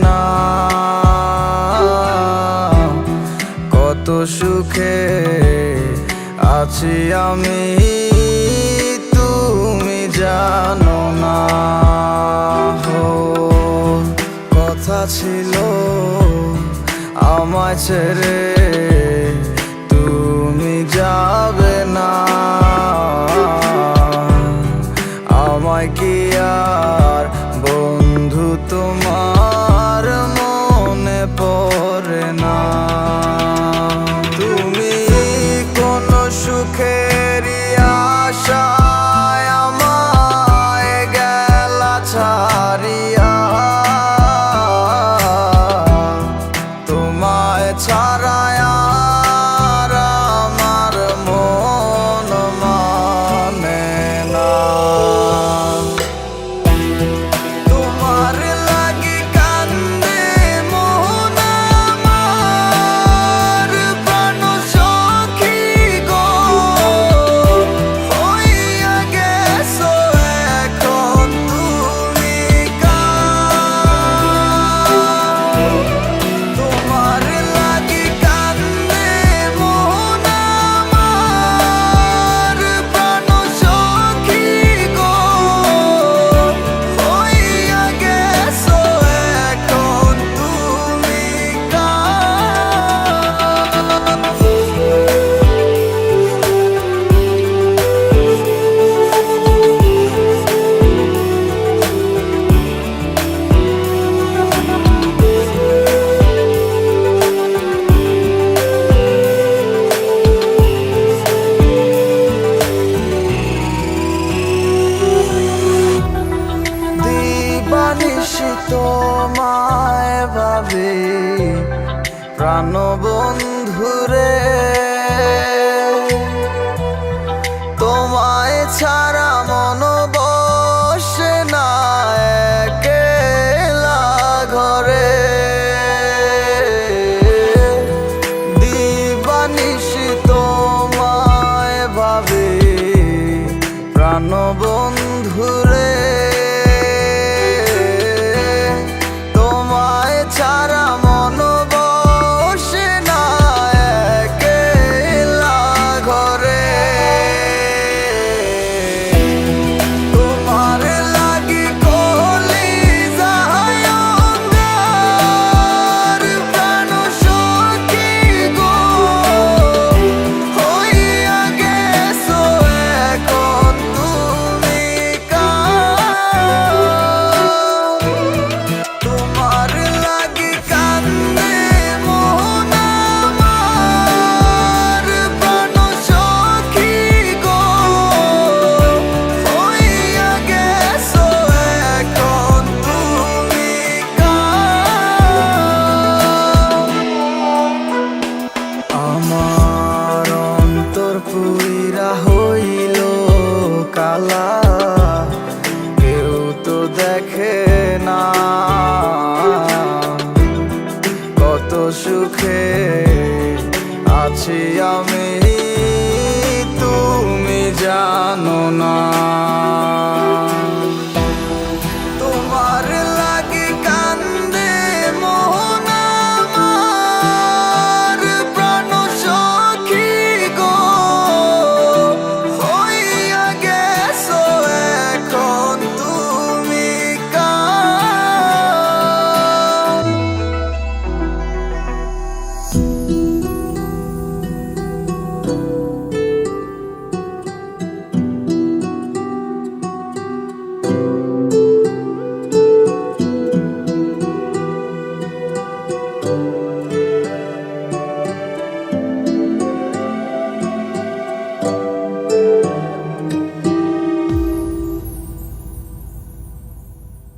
না, কত সুখে আছি আমি তুমি জানো না। কথা ছিল আমায় ছেড়ে তুমি যাবে না, আমায় কি আর বন্ধু তোমার মনে পড়ে না? তুমি কোন সুখেরই আশায় আমায় গেলা ছাড়িয়া, তোমায় ছাড়ায় আর আমার মন মানে না। তোমার লাগি কান্দে মন আমার প্রাণ সখী গো, হইয়া গেছো এখন তুমি কার। তোমার লাগি কান্দে মন আমার প্রাণ সখী গো, হইয়া গেছো এখন তুমি দিবানিশি তোমায় ভাবি প্রাণ বন্ধুরে, তোমায় ছাড়া মন বসে না একলা ঘরে। দিবানিশি তোমায় ভাবি প্রাণ বন্ধুরে, তোমায় ছাড়া মন বসে না একলা ঘরে। তোমার লাগি কলিজায় অঙ্গার প্রাণ সখী গো, হইয়া গেছো এখন তুমি কার। তোমার লাগি কান্দে মন আমার প্রাণ সখী গো, হইয়া গেছো এখন তুমি কার। আমার অন্তর পুইরা হইল কালা, কেউ তো দেখে না কত সুখে আছি আমি তুমি জানো না।